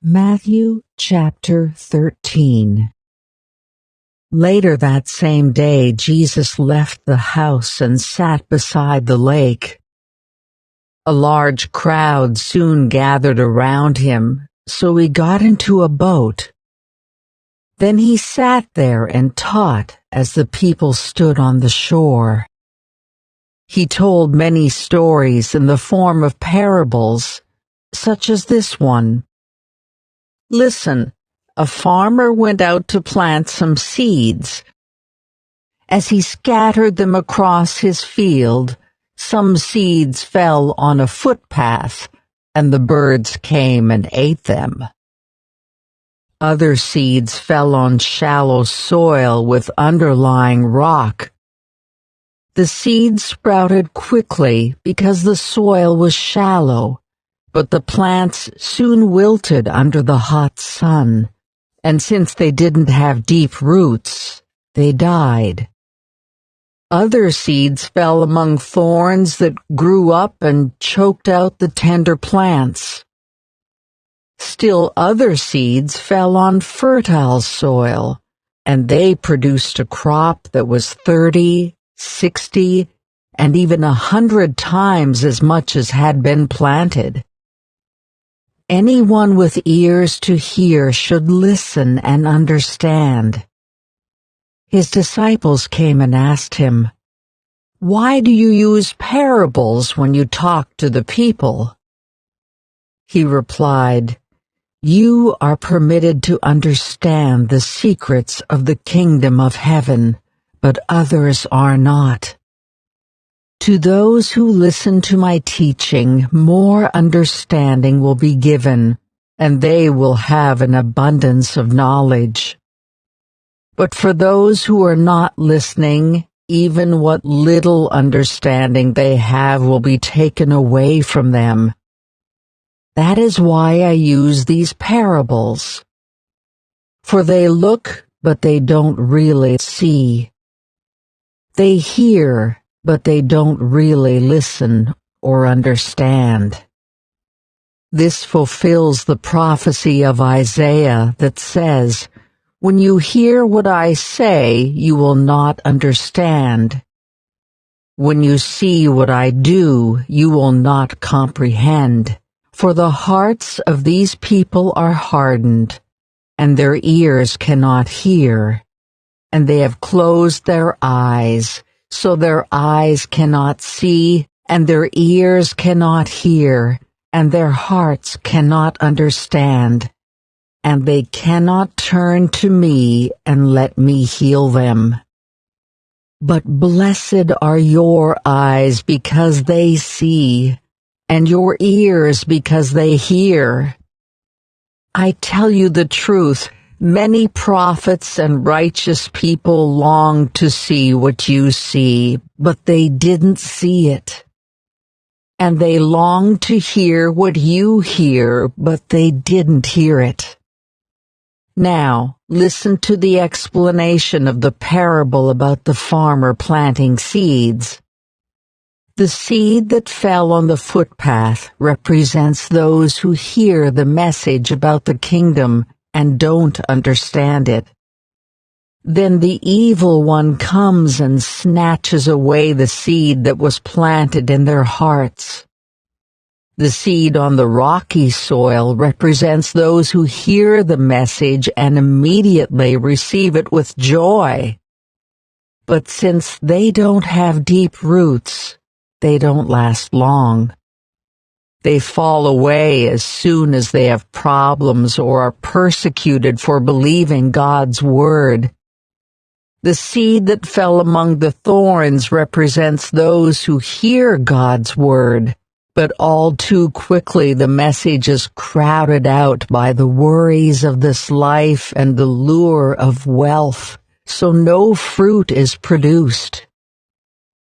Matthew chapter 13. Later that same day, Jesus left the house and sat beside the lake. A large crowd soon gathered around him, so he got into a boat. Then he sat there and taught as the people stood on the shore. He told many stories in the form of parables, such as this one. Listen, a farmer went out to plant some seeds. As he scattered them across his field, some seeds fell on a footpath, and the birds came and ate them. Other seeds fell on shallow soil with underlying rock. The seeds sprouted quickly because the soil was shallow, but the plants soon wilted under the hot sun, and since they didn't have deep roots, they died. Other seeds fell among thorns that grew up and choked out the tender plants. Still other seeds fell on fertile soil, and they produced a crop that was 30, 60, and even 100 times as much as had been planted. Anyone with ears to hear should listen and understand. His disciples came and asked him, "Why do you use parables when you talk to the people?" He replied, "You are permitted to understand the secrets of the kingdom of heaven, but others are not. To those who listen to my teaching, more understanding will be given, and they will have an abundance of knowledge. But for those who are not listening, even what little understanding they have will be taken away from them. That is why I use these parables. For they look, but they don't really see. They hear, but they don't really listen or understand. This fulfills the prophecy of Isaiah that says, 'When you hear what I say, you will not understand. When you see what I do, you will not comprehend. For the hearts of these people are hardened, and their ears cannot hear, and they have closed their eyes, so their eyes cannot see, and their ears cannot hear, and their hearts cannot understand, and they cannot turn to me and let me heal them. But blessed are your eyes because they see, and your ears because they hear. I tell you the truth, many prophets and righteous people longed to see what you see, but they didn't see it. And they longed to hear what you hear, but they didn't hear it. Now, listen to the explanation of the parable about the farmer planting seeds. The seed that fell on the footpath represents those who hear the message about the kingdom and don't understand it. Then the evil one comes and snatches away the seed that was planted in their hearts. The seed on the rocky soil represents those who hear the message and immediately receive it with joy. But since they don't have deep roots, they don't last long. They fall away as soon as they have problems or are persecuted for believing God's word. The seed that fell among the thorns represents those who hear God's word, but all too quickly the message is crowded out by the worries of this life and the lure of wealth, so no fruit is produced.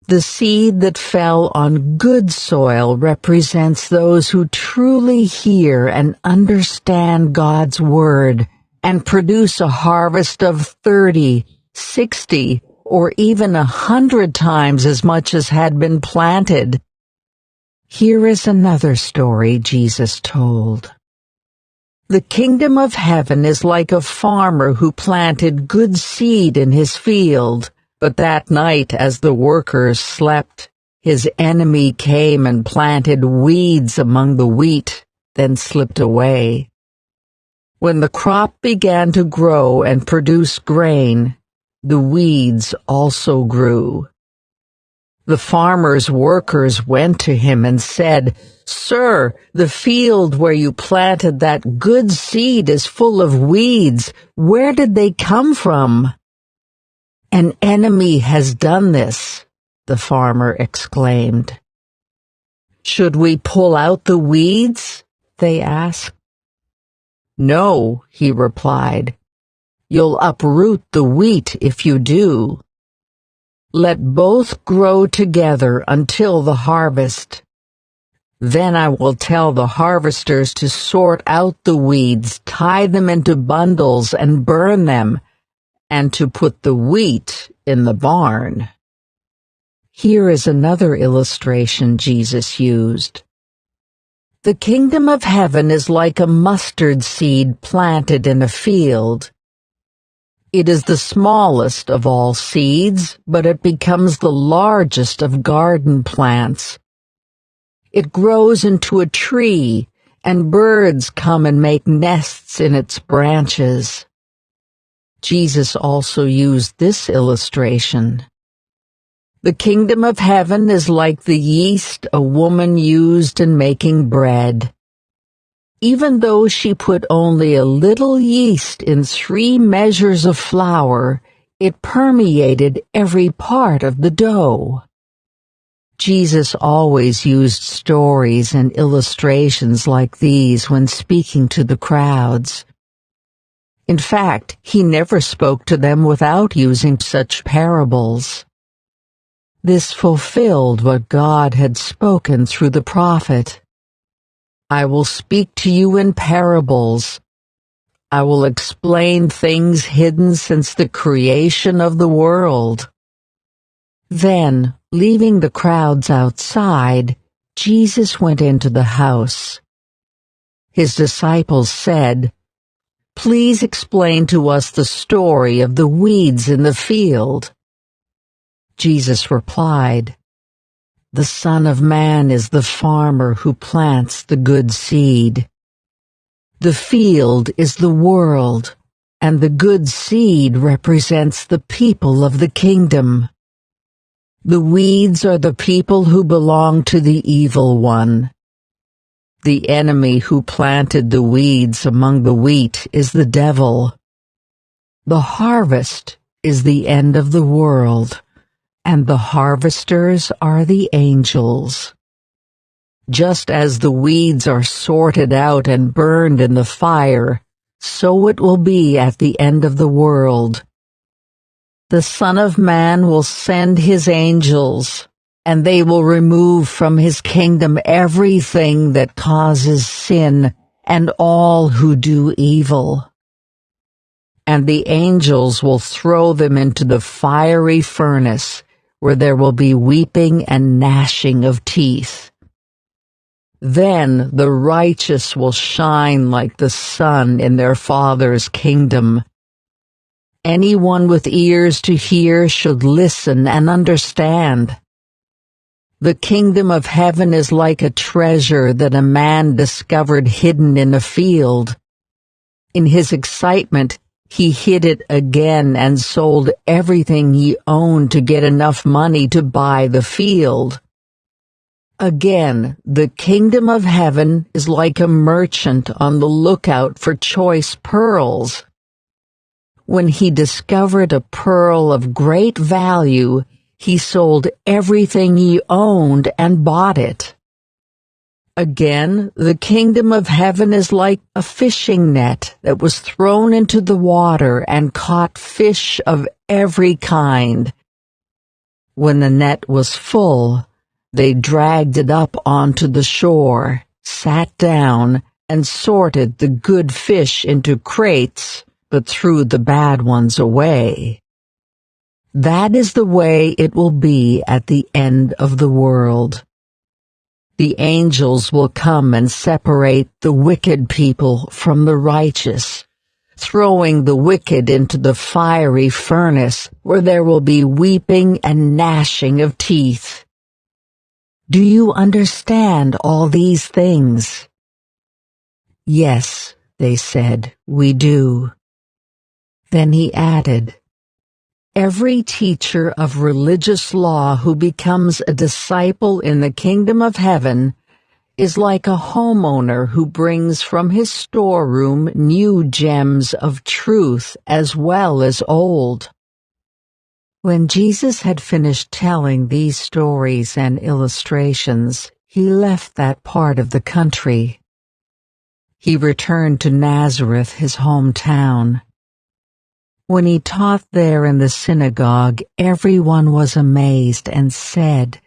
The seed that fell on good soil represents those who truly hear and understand God's word and produce a harvest of 30, 60, or even 100 times as much as had been planted. Here is another story Jesus told. The kingdom of heaven is like a farmer who planted good seed in his field, but that night as the workers slept, his enemy came and planted weeds among the wheat, then slipped away. When the crop began to grow and produce grain, the weeds also grew. The farmer's workers went to him and said, "Sir, the field where you planted that good seed is full of weeds. Where did they come from?" "An enemy has done this," the farmer exclaimed. "Should we pull out the weeds?" they asked. "No," he replied. "You'll uproot the wheat if you do. Let both grow together until the harvest. Then I will tell the harvesters to sort out the weeds, tie them into bundles, and burn them, and to put the wheat in the barn." Here is another illustration Jesus used. The kingdom of heaven is like a mustard seed planted in a field. It is the smallest of all seeds, but it becomes the largest of garden plants. It grows into a tree, and birds come and make nests in its branches. Jesus also used this illustration. The kingdom of heaven is like the yeast a woman used in making bread. Even though she put only a little yeast in 3 measures of flour, it permeated every part of the dough. Jesus always used stories and illustrations like these when speaking to the crowds. In fact, he never spoke to them without using such parables. This fulfilled what God had spoken through the prophet. "I will speak to you in parables. I will explain things hidden since the creation of the world." Then, leaving the crowds outside, Jesus went into the house. His disciples said, "Please explain to us the story of the weeds in the field." Jesus replied, "The Son of Man is the farmer who plants the good seed. The field is the world, and the good seed represents the people of the kingdom. The weeds are the people who belong to the evil one. The enemy who planted the weeds among the wheat is the devil. The harvest is the end of the world, and the harvesters are the angels. Just as the weeds are sorted out and burned in the fire, so it will be at the end of the world. The Son of Man will send his angels, and they will remove from his kingdom everything that causes sin and all who do evil. And the angels will throw them into the fiery furnace, where there will be weeping and gnashing of teeth. Then the righteous will shine like the sun in their Father's kingdom. Anyone with ears to hear should listen and understand. The kingdom of heaven is like a treasure that a man discovered hidden in a field. In his excitement, he hid it again and sold everything he owned to get enough money to buy the field. Again, the kingdom of heaven is like a merchant on the lookout for choice pearls. When he discovered a pearl of great value, he sold everything he owned and bought it. Again, the kingdom of heaven is like a fishing net that was thrown into the water and caught fish of every kind. When the net was full, they dragged it up onto the shore, sat down, and sorted the good fish into crates, but threw the bad ones away. That is the way it will be at the end of the world. The angels will come and separate the wicked people from the righteous, throwing the wicked into the fiery furnace where there will be weeping and gnashing of teeth. Do you understand all these things? Yes, they said, we do. Then he added, every teacher of religious law who becomes a disciple in the kingdom of heaven is like a homeowner who brings from his storeroom new gems of truth as well as old. When Jesus had finished telling these stories and illustrations, he left that part of the country. He returned to Nazareth, his hometown. When he taught there in the synagogue, everyone was amazed and said,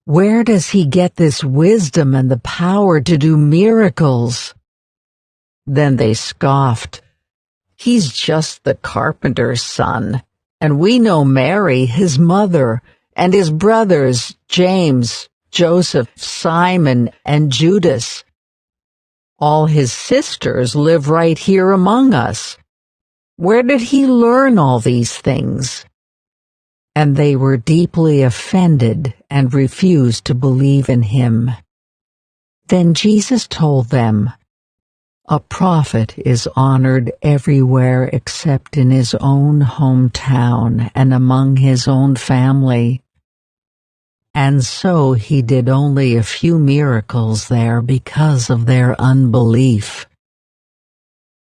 where does he get this wisdom and the power to do miracles? Then they scoffed. He's just the carpenter's son, and we know Mary, his mother, and his brothers, James, Joseph, Simon, and Judas. All his sisters live right here among us. Where did he learn all these things? And they were deeply offended and refused to believe in him. Then Jesus told them, a prophet is honored everywhere except in his own hometown and among his own family. And so he did only a few miracles there because of their unbelief.